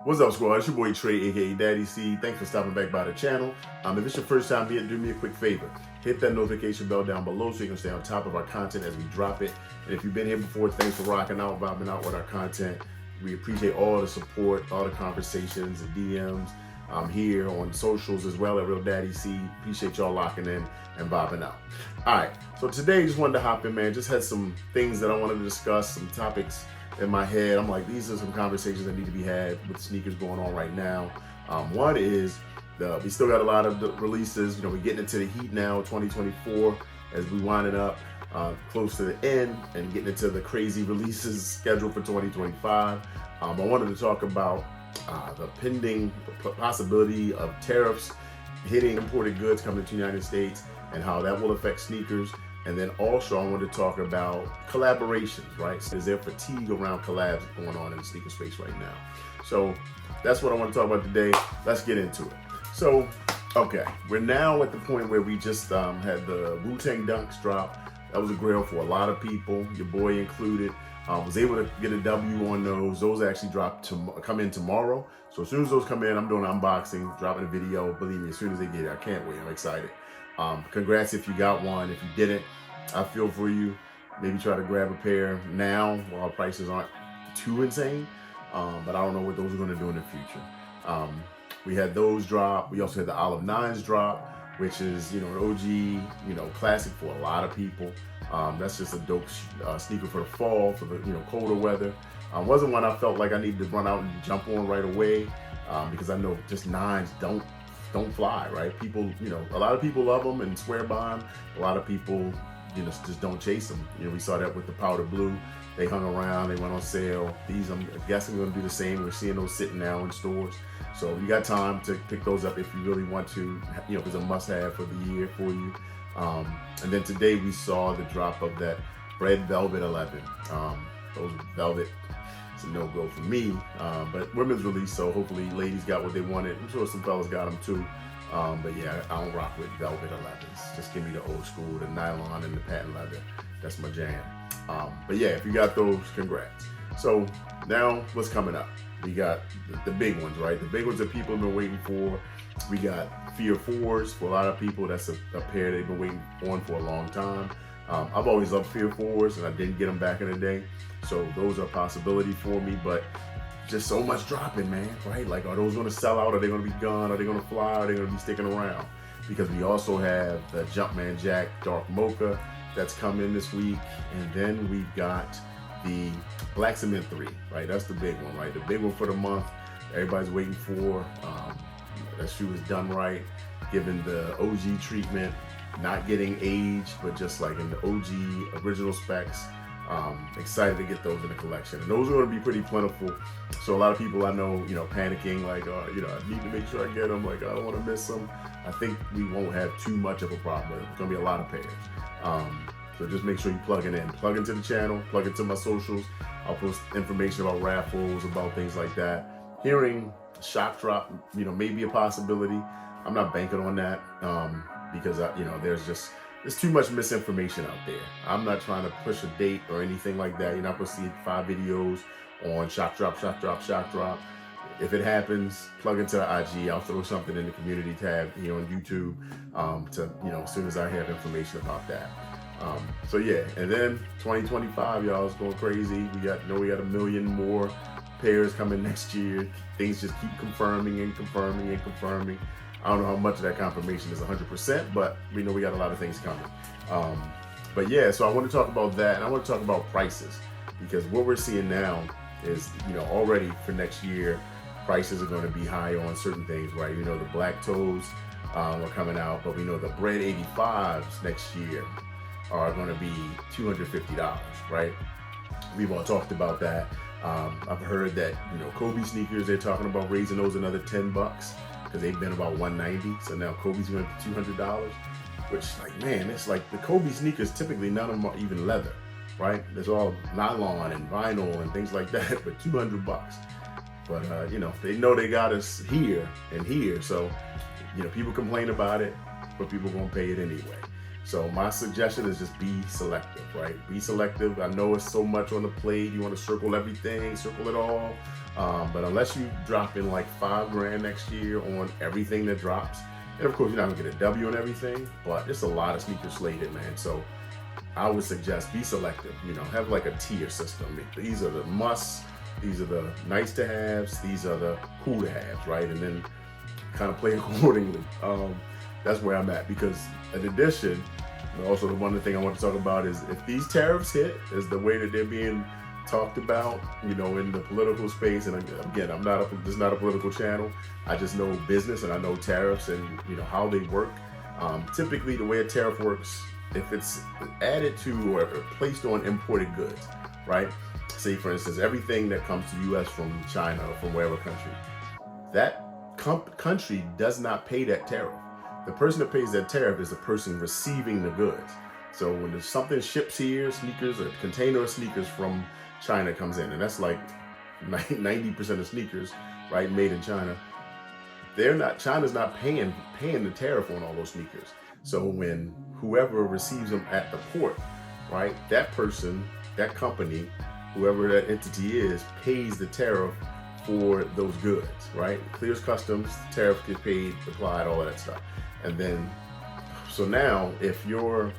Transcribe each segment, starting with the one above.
What's up, squad? It's your boy Trey, aka Daddy C. Thanks for stopping back by the channel. If it's your first time here, do me a quick favor. Hit that notification bell down below so you can stay on top of our content as we drop it. And if you've been here before, thanks for rocking out, vibing out with our content. We appreciate all the support, all the conversations, and DMs here on socials as well at Real Daddy C. Appreciate y'all locking in and vibing out. All right, so today just wanted to hop in, man. Just had some things that I wanted to discuss, some topics in my head. I'm like, these are some conversations that need to be had with sneakers going on right now. One is we still got a lot of the releases. You know, we're getting into the heat now, 2024, as we winding up close to the end and getting into the crazy releases scheduled for 2025. I wanted to talk about the pending possibility of tariffs hitting imported goods coming to the United States and how that will affect sneakers. And then also I want to talk about collaborations, right? So is there fatigue around collabs going on in the sneaker space right now? So that's what I want to talk about today. Let's get into it. So, okay, we're now at the point where we just had the Wu-Tang Dunks drop. That was a grail for a lot of people, your boy included. Was able to get a W on those. Those actually come in tomorrow. So as soon as those come in, I'm doing an unboxing, dropping a video. Believe me, as soon as they get it, I can't wait. I'm excited. Congrats if you got one. If you didn't, I feel for you. Maybe try to grab a pair now while prices aren't too insane. But I don't know what those are going to do in the future. We had those drop. We also had the Olive 9s drop, which is, you know, an OG, classic for a lot of people. That's just a dope sneaker for the fall, for the, colder weather. Wasn't one I felt like I needed to run out and jump on right away, because I know just 9s don't fly, right? People, a lot of people love them and swear by them. A lot of people, just don't chase them. We saw that with the powder blue. They hung around, they went on sale. These, I'm guessing, going to do the same. We're seeing those sitting now in stores. So you got time to pick those up if you really want to. It's a must-have for the year for you. And then today we saw the drop of that Red Velvet 11. Those Velvet, it's a no-go for me, but women's release, so hopefully ladies got what they wanted. I'm sure some fellas got them too. But yeah, I don't rock with Velvet 11s. Just give me the old school, the nylon and the patent leather. That's my jam. But yeah, if you got those, congrats. So now what's coming up? We got the big ones, right? The big ones that people have been waiting for. We got Fear 4s for a lot of people. That's a pair they've been waiting on for a long time. I've always loved Fear 4s, and I didn't get them back in the day. So those are a possibility for me, but just so much dropping, man, right? Like, are those gonna sell out? Are they gonna be gone? Are they gonna fly? Are they gonna be sticking around? Because we also have the Jumpman Jack Dark Mocha that's coming this week. And then we've got the Black Cement 3, right? That's the big one, right? The big one for the month. Everybody's waiting for. That shoe is done right, given the OG treatment, not getting aged, but just like in the OG original specs. Excited to get those in the collection. And those are going to be pretty plentiful. So a lot of people I know, panicking, like, I need to make sure I get them. Like, I don't want to miss them. I think we won't have too much of a problem with it. It's going to be a lot of pairs. So just make sure you plug it in. Plug into the channel, plug into my socials. I'll post information about raffles, about things like that. Hearing shock drop, may be a possibility. I'm not banking on that because, there's too much misinformation out there. I'm not trying to push a date or anything like that. You're not going to see 5 videos on shock drop, shock drop, shock drop. If it happens, plug into the IG. I'll throw something in the community tab here on YouTube as soon as I have information about that. So yeah, and then 2025, y'all, is going crazy. We got a million more pairs coming next year. Things just keep confirming and confirming and confirming. I don't know how much of that confirmation is 100%, but we know we got a lot of things coming. But yeah, so I want to talk about that, and I want to talk about prices, because what we're seeing now is, already for next year, prices are going to be high on certain things, right? The black toes are coming out, but we know the Bread 85s next year are going to be $250, right? We've all talked about that. I've heard that, Kobe sneakers, they're talking about raising those another $10 because they've been about $190. So now Kobe's going to be $200, which, like, man, it's like the Kobe sneakers, typically none of them are even leather, right? There's all nylon and vinyl and things like that, but $200. But, they know they got us here and here. So, people complain about it, but people going to pay it anyway. So my suggestion is just be selective, right? Be selective. I know it's so much on the plate. You want to circle everything, circle it all. But unless you drop in like $5,000 next year on everything that drops, and of course you're not gonna get a W on everything, but there's a lot of sneakers slated, man. So I would suggest be selective. Have like a tier system. These are the musts. These are the nice to haves. These are the cool to haves, right? And then kind of play accordingly. That's where I'm at, because in addition, also the one thing I want to talk about is if these tariffs hit, is the way that they're being talked about, in the political space. And again, this is not a political channel. I just know business and I know tariffs and how they work. Typically, the way a tariff works, if it's added to or placed on imported goods, right? Say for instance, everything that comes to U.S. from China or from wherever country, that country does not pay that tariff. The person that pays that tariff is the person receiving the goods. So when there's something ships here, sneakers, a container of sneakers from China comes in, and that's like 90% of sneakers, right, made in China. China's not paying the tariff on all those sneakers. So when whoever receives them at the port, right, that person, that company, whoever that entity is, pays the tariff for those goods, right? Clears customs, tariff gets paid, applied, all of that stuff. And then, so now if you're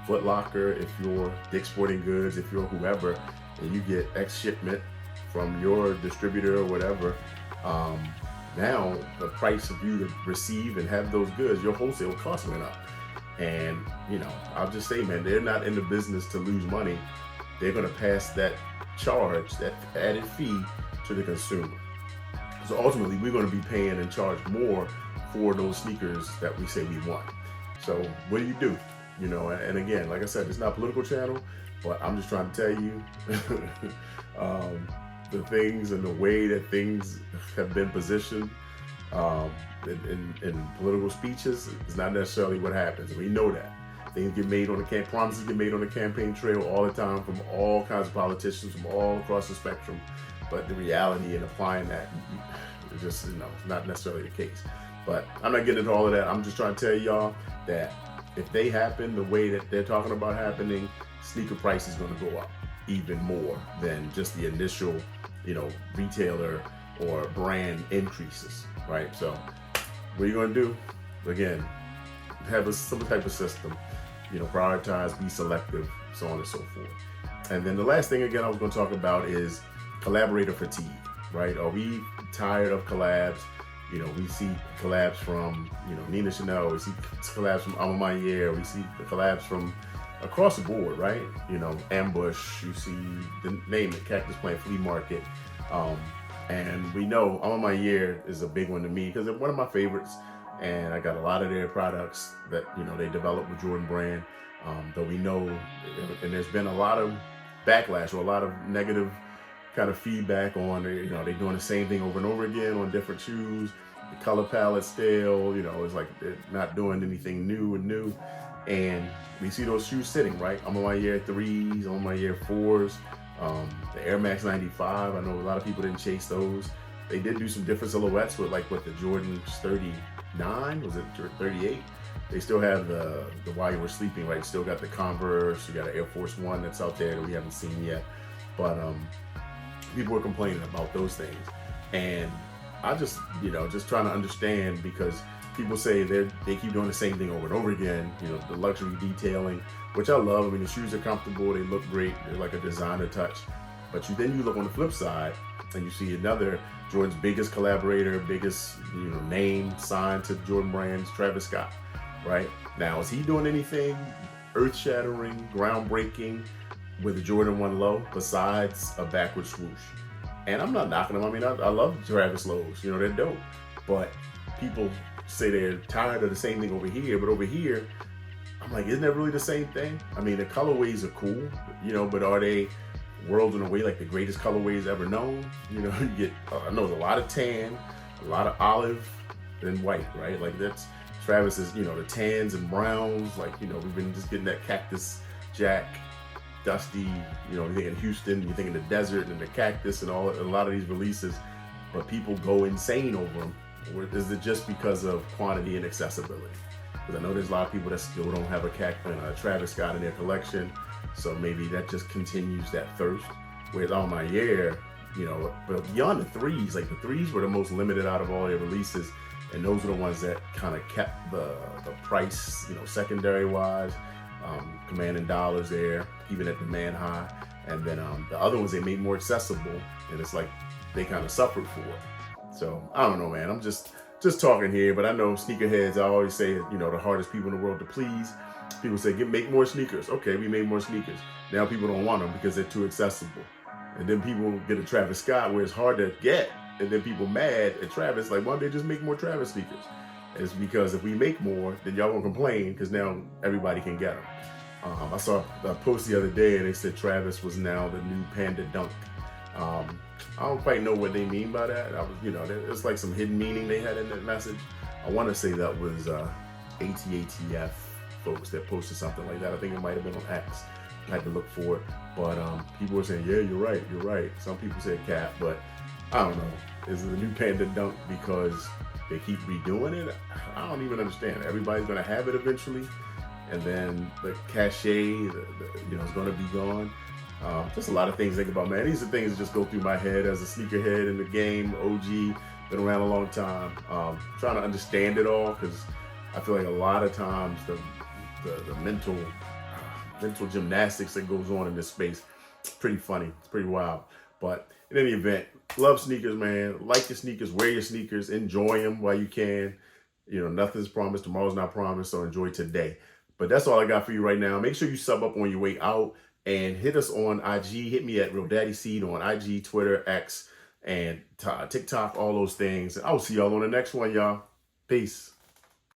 Foot Locker, if you're Dick's Sporting Goods, if you're whoever, and you get X shipment from your distributor or whatever, now the price of you to receive and have those goods, your wholesale cost went up. And I'll just say, man, they're not in the business to lose money. They're going to pass that charge, that added fee, to the consumer. So ultimately, we're going to be paying and charge more for those sneakers that we say we want. So what do? And again, like I said, it's not a political channel, but I'm just trying to tell you the things and the way that things have been positioned in political speeches is not necessarily what happens. We know that. Things get made on the promises get made on the campaign trail all the time from all kinds of politicians from all across the spectrum. But the reality in applying that is just, not necessarily the case. But I'm not getting into all of that. I'm just trying to tell y'all that if they happen the way that they're talking about happening, sneaker price is going to go up even more than just the initial, retailer or brand increases, right? So what are you going to do? Again, have some type of system, prioritize, be selective, so on and so forth. And then the last thing, again, I was going to talk about is collaborator fatigue, right? Are we tired of collabs? We see collabs from, Nina Chanel, we see collabs from Alma we see the collabs from across the board, right? Ambush, you see the name it, Cactus Plant Flea Market. And we know Alma is a big one to me because they're one of my favorites. And I got a lot of their products that, they developed with Jordan Brand. Though we know, and there's been a lot of backlash or a lot of negative kind of feedback on, they're doing the same thing over and over again on different shoes. The color palette still, it's like they're not doing anything new. And we see those shoes sitting, right? I'm on my year 3s, I'm on my year 4s. The Air Max 95, I know a lot of people didn't chase those. They did do some different silhouettes with the Jordan 39, was it 38? They still have the While You Were Sleeping, right? Still got the Converse, you got an Air Force One that's out there that we haven't seen yet. But people were complaining about those things. And I just, just trying to understand, because people say they keep doing the same thing over and over again, the luxury detailing, which I love. I mean, the shoes are comfortable, they look great, they're like a designer touch. But then you look on the flip side and you see another Jordan's biggest collaborator, biggest name signed to Jordan Brand's Travis Scott, right? Now, is he doing anything earth-shattering, groundbreaking with the Jordan 1 low besides a backward swoosh? And I'm not knocking them. I mean, I love Travis lows. They're dope. But people say they're tired of the same thing over here. But over here, I'm like, isn't that really the same thing? I mean, the colorways are cool, but are they worlds in a way like the greatest colorways ever known? You get, I know there's a lot of tan, a lot of olive, and white, right? Like that's Travis's, the tans and browns. Like, we've been just getting that Cactus Jack, dusty, you're thinking Houston, you're thinking the desert and the cactus and a lot of these releases, but people go insane over them. Or is it just because of quantity and accessibility? because I know there's a lot of people that still don't have a Travis Scott in their collection. So maybe that just continues that thirst. Whereas on my year, but beyond the threes, like the threes were the most limited out of all their releases, and those are the ones that kind of kept the price, secondary wise, commanding dollars there, even at demand high. And then the other ones they made more accessible, and it's like they kind of suffered for it. So I don't know, man. I'm just talking here, but I know sneakerheads. I always say, the hardest people in the world to please. People say, make more sneakers. Okay, we made more sneakers. Now people don't want them because they're too accessible. And then people get a Travis Scott where it's hard to get, and then people mad at Travis, like, why don't they just make more Travis sneakers? And it's because if we make more, then y'all won't complain because now everybody can get them. I saw a post the other day and they said Travis was now the new Panda Dunk. I don't quite know what they mean by that. It's like some hidden meaning they had in that message. I want to say that was ATATF folks that posted something like that. I think it might have been on X. I had to look for it. But people were saying, yeah, you're right. Some people said Cap, but I don't know. Is it a new Panda Dunk because they keep redoing it? I don't even understand. Everybody's going to have it eventually. And then the cachet, is going to be gone. Just a lot of things to think about, man. These are things that just go through my head as a sneakerhead in the game, OG, been around a long time. Trying to understand it all, because I feel like a lot of times the mental gymnastics that goes on in this space, it's pretty funny. It's pretty wild. But in any event, love sneakers, man. Like your sneakers, wear your sneakers, enjoy them while you can. Nothing's promised. Tomorrow's not promised, so enjoy today. But that's all I got for you right now. Make sure you sub up on your way out and hit us on IG. Hit me at Real Daddy Seed on IG, Twitter, X, and TikTok, all those things. I will see y'all on the next one, y'all. Peace.